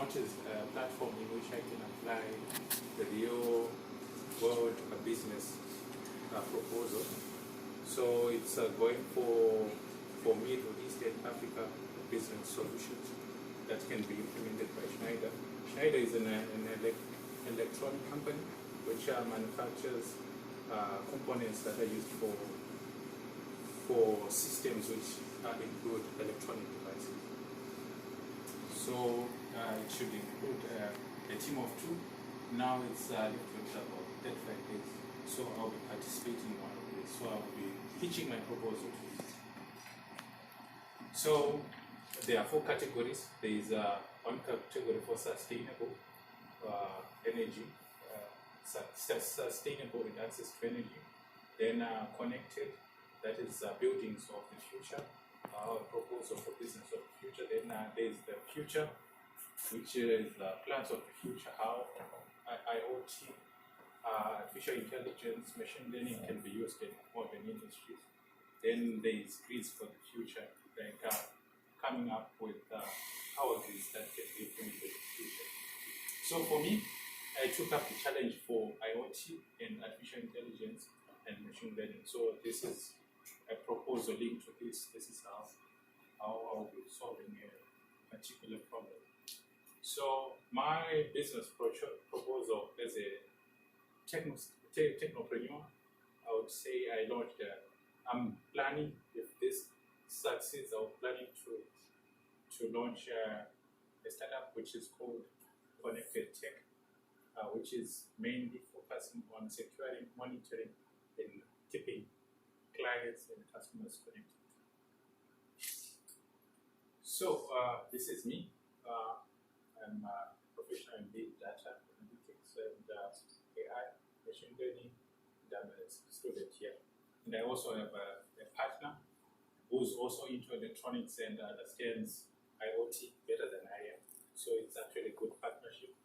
want is a platform in which I can apply the real world business proposal. So it's going for Middle East and Africa business solutions that can be implemented by Schneider. Schneider is an electronic company which manufactures components that are used for systems which include electronic devices. So it should include a team of 2. Now it's left with about 35 days. So I'll be participating in one of these. So I'll be pitching my proposal to you. So there are 4 categories. There is one category for sustainable energy, sustainable with access to energy. Then connected, that is buildings of the future, our proposal for business of the future. Then there is the future, which is plans of the future, how IoT, artificial intelligence, machine learning can be used in modern industries. Then there is grids for the future, like coming up with power grids that can be implemented in the future. So for me, I took up the challenge for IoT and artificial intelligence and machine learning. So this is a proposal linked to this. This is how I'll be solving a particular problem. So my business proposal as a technopreneur, I would say I launched. I'm planning, if this succeeds, I'm planning to launch a startup which is called Connected Tech, which is mainly focusing on securing, monitoring, and keeping clients and customers connected. So this is me. I'm a professional in big data analytics and AI, machine learning, and I'm a student here. And I also have a partner who's also into electronics and understands IoT better than I am. So it's actually a good partnership.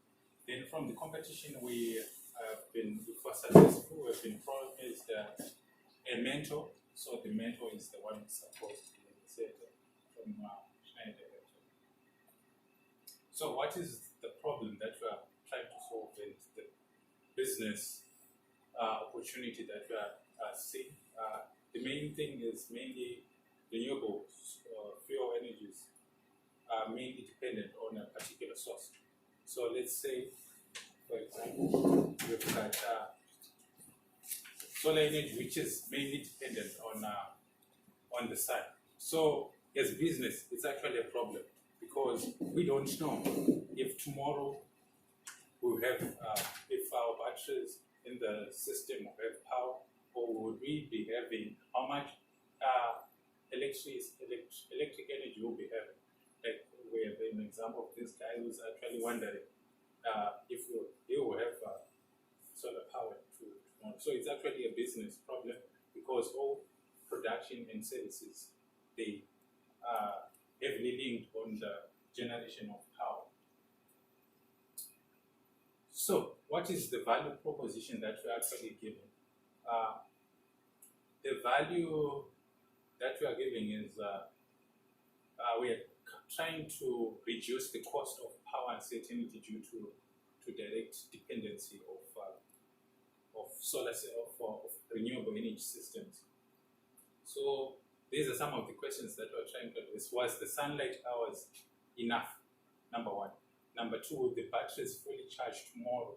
Then from the competition, we have been, if we're successful, we've been promised a mentor. So the mentor is the one who's supposed to be said from Schneider. So what is the problem that we are trying to solve, and the business opportunity that we are seeing? The main thing is mainly renewable fuel energies are mainly dependent on a particular source. So let's say, for example, we've got solar energy, which is mainly dependent on the sun. So as business, it's actually a problem because we don't know if tomorrow we'll have, if our batteries in the system will have power, or would we be having, how much electric energy we'll be having. Like we have an example of this guy who's actually wondering if he will have solar power tomorrow. So it's actually a business problem because all production and services, they are heavily linked on the generation of power. So what is the value proposition that we're actually giving? The value that we are giving is we are trying to reduce the cost of power uncertainty due to direct dependency of solar of renewable energy systems. So these are some of the questions that we're trying to address. Was the sunlight hours enough? Number 1. Number 2, will the batteries fully charged tomorrow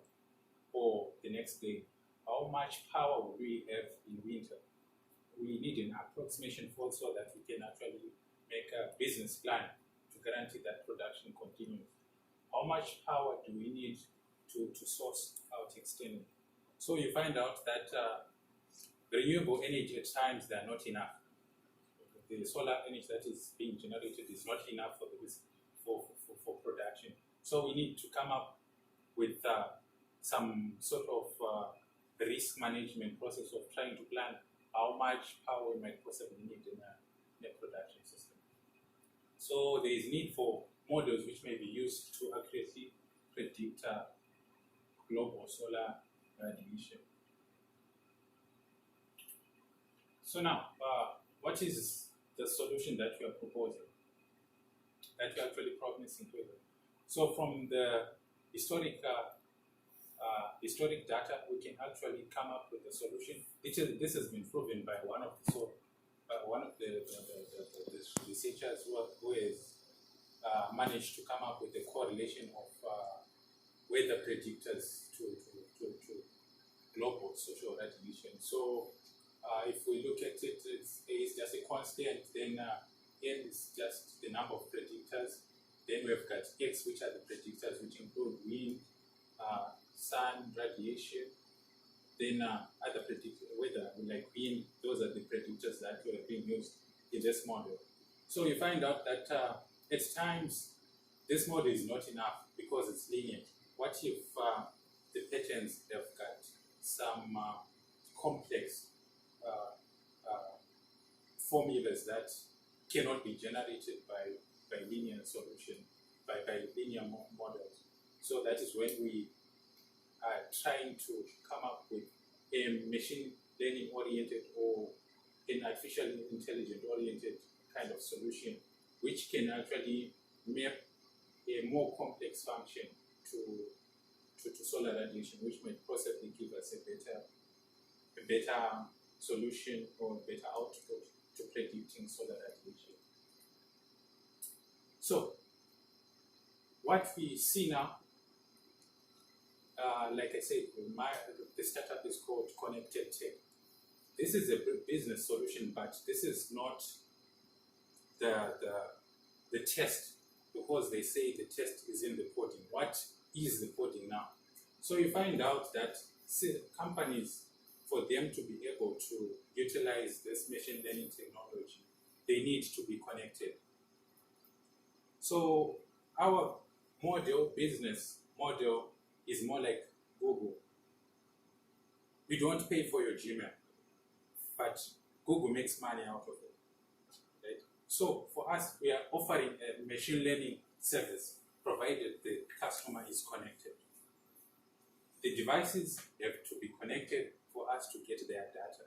or the next day? How much power will we have in winter? We need an approximation for so that we can actually make a business plan to guarantee that production continues. How much power do we need to source out externally? So you find out that renewable energy at times they are not enough. The solar energy that is being generated is not enough for production. So we need to come up with some sort of risk management process of trying to plan how much power we might possibly need in a production system. So there is need for models which may be used to accurately predict global solar radiation. So now, what is the solution that we are proposing, that we are actually promising to them? So from the historic data, we can actually come up with a solution. This has been proven by one of the researchers who has managed to come up with a correlation of weather predictors to global social radiation. So if we look at it, it's just a constant, then N is just the number of predictors. Then we've got X, which are the predictors, which include wind, sun, radiation. Then other predictors, weather, like wind, those are the predictors that were being used in this model. So you find out that at times this model is not enough because it's linear. What if the patterns have got some complex formulas that cannot be generated by linear solution, by linear models? So that is when we are trying to come up with a machine learning oriented or an artificial intelligence oriented kind of solution, which can actually map a more complex function to solar radiation, which might possibly give us a better solution or better output to predicting solar radiation. So what we see now, like I said, the startup is called Connected Tech. This is a business solution, but this is not the test, because they say the test is in the coding. What is the coding now? So you find out that companies, for them to be able to utilize this machine learning technology, they need to be connected. So our business model is more like Google. We don't pay for your Gmail, but Google makes money out of it. Right? So for us, we are offering a machine learning service provided the customer is connected. The devices have to be connected for us to get their data.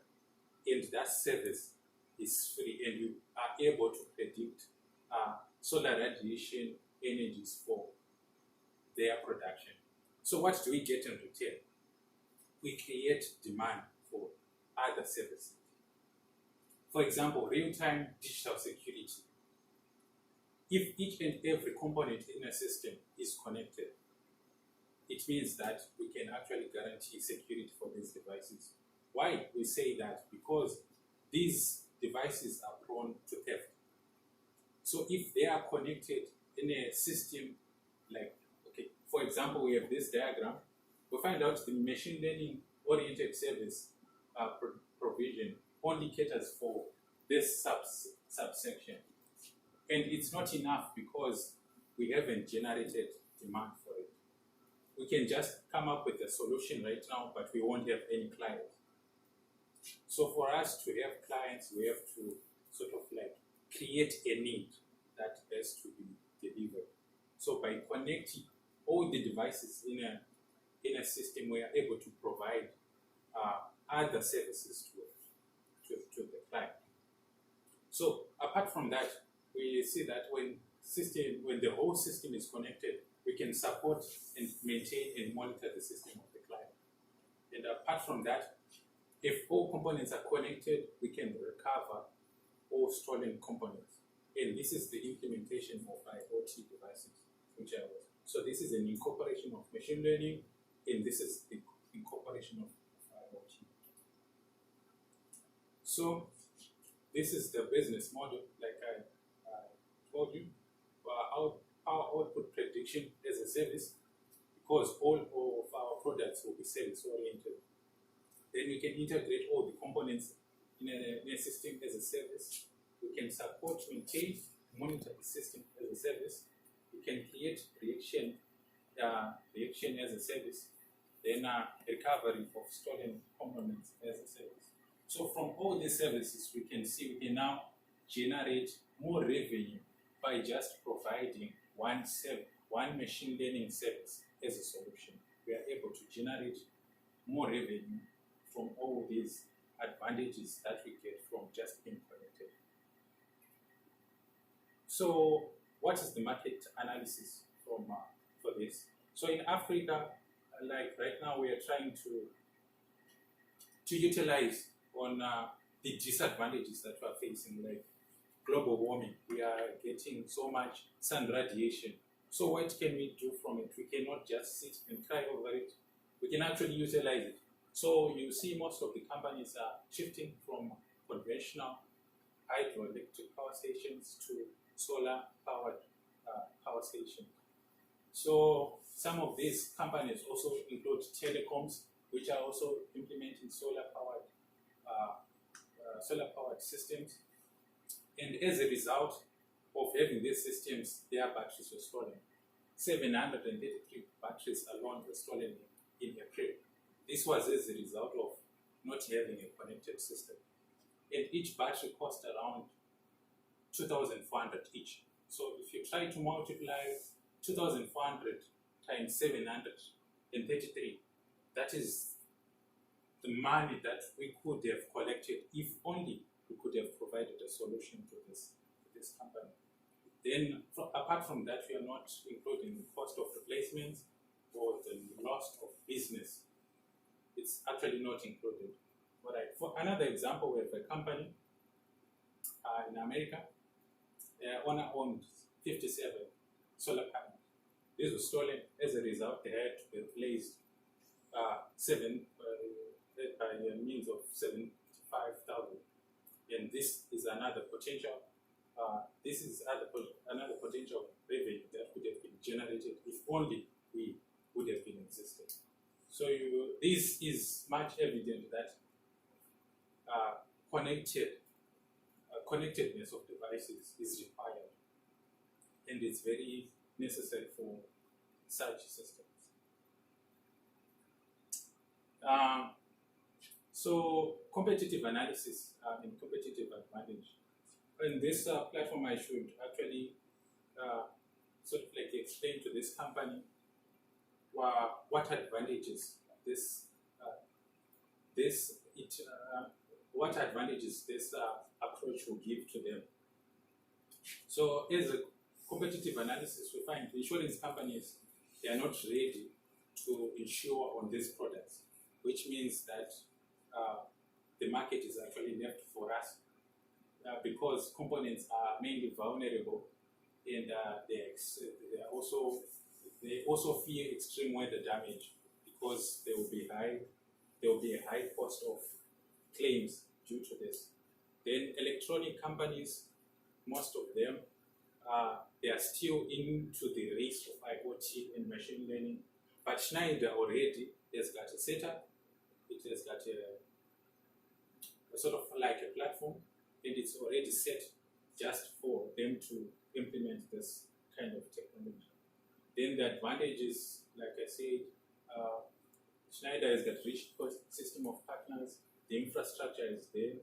And that service is free, and you are able to predict solar radiation energies for their production. So what do we get in return? We create demand for other services. For example, real-time digital security. If each and every component in a system is connected, it means that we can actually guarantee security for these devices. Why we say that? Because these devices are prone to theft. So if they are connected in a system, like, okay, for example, we have this diagram, we find out the machine learning oriented service provision only caters for this subsection. And it's not enough because we haven't generated demand for it. We can just come up with a solution right now, but we won't have any clients. So for us to have clients, we have to sort of like create a need that has to be delivered. So by connecting all the devices in a system, we are able to provide other services to the client. So apart from that, we see that when the whole system is connected, we can support and maintain and monitor the system of the client. And apart from that, if all components are connected, we can recover all stolen components. And this is the implementation of IoT devices, so this is an incorporation of machine learning, and this is the incorporation of IoT. So this is the business model, like I told you, our output prediction as a service, because all of our products will be service oriented. Then we can integrate all the components in a system as a service. We can support, maintain, monitor the system as a service. We can create reaction as a service. Then recovery of stolen components as a service. So from all these services, we can see we can now generate more revenue by just providing one machine learning service as a solution. We are able to generate more revenue from all these advantages that we get from just being connected. So what is the market analysis from for this. So in Africa, like right now, we are trying to utilize on the disadvantages that we are facing, like global warming. We are getting so much sun radiation. So what can we do from it? We cannot just sit and cry over it. We can actually utilize it. So you see most of the companies are shifting from conventional hydroelectric power stations to solar-powered power stations. So some of these companies also include telecoms, which are also implementing solar-powered systems. And as a result of having these systems, their batteries were stolen. 733 batteries alone were stolen in April. This was as a result of not having a connected system. And each battery cost around 2,400 each. So if you try to multiply 2,400 times 733, that is the money that we could have collected if only we could have provided a solution to this company. Then, apart from that, we are not including the cost of replacements or the loss of business. It's actually not included. All right. For another example, we have a company in America. Their owner owned 57 solar panels. These were stolen. As a result, they had to be replaced by means of 75,000. And this is another potential. Another potential revenue that could have been generated if only we would have been existing. So this is much evident that connectedness of devices is required, and it's very necessary for such systems. So competitive analysis and competitive advantage. In this platform, I should actually sort of like explain to this company what advantages this approach will give to them. So as a competitive analysis, we find insurance companies, they are not ready to insure on these products, which means that the market is actually left for us because components are mainly vulnerable, and they also fear extreme weather damage because there will be a high cost of claims due to this. Then electronic companies, most of them, they are still into the race of IoT and machine learning. But Schneider already has got a setup. It has got a sort of like a platform, and it's already set just for them to implement this kind of technology. Then the advantage is, like I said, Schneider has got rich system of partners. The infrastructure is there.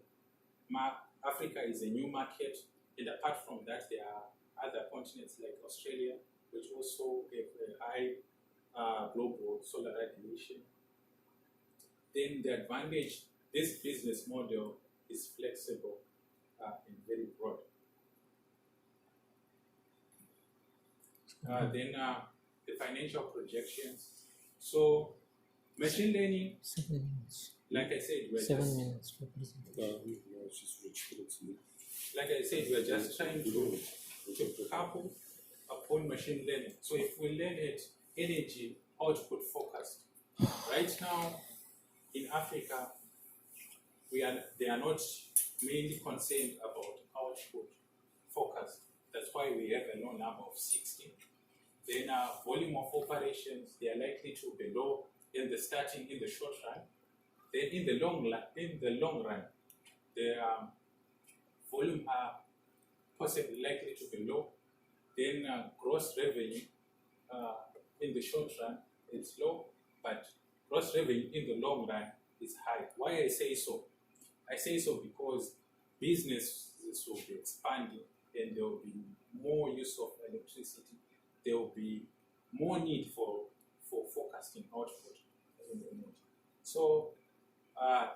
Africa is a new market, and apart from that, there are other continents like Australia, which also have a high global solar radiation. Then the advantage, this business model is flexible and very broad. Then the financial projections. So machine learning, 7 minutes. like I said, we're 7 minutes for like I said, we're just trying to couple upon machine learning. So if we learn it, energy output focused. Right now in Africa, they are not mainly concerned about output focused. That's why we have a low number of 60. Then volume of operations, they are likely to be low in the short run. Then in the long run, the volume are possibly likely to be low. Then gross revenue in the short run it's low, but gross revenue in the long run is high. Why I say so? I say so because businesses will be expanding, and there will be more use of electricity. There will be more need for forecasting output in the energy. So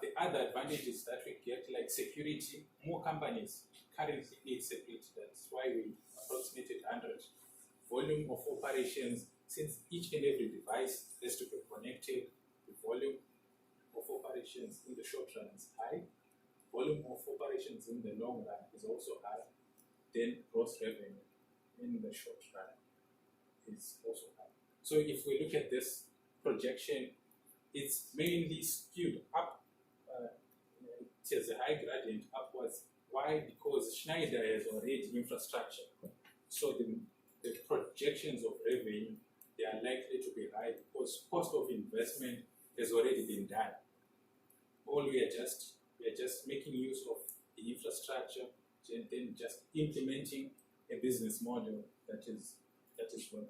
the other advantages that we get, like security, more companies currently need security. That's why we approximated 100 volume of operations, since each and every device has to be connected, the volume of operations in the short run is high. Volume of operations in the long run is also high. Then gross revenue in the short run is also high. So if we look at this projection, it's mainly skewed up. It has a high gradient upwards. Why? Because Schneider has already infrastructure. So the projections of revenue, they are likely to be high because cost of investment has already been done. All we are just making use of the infrastructure and then just implementing a business model that is well.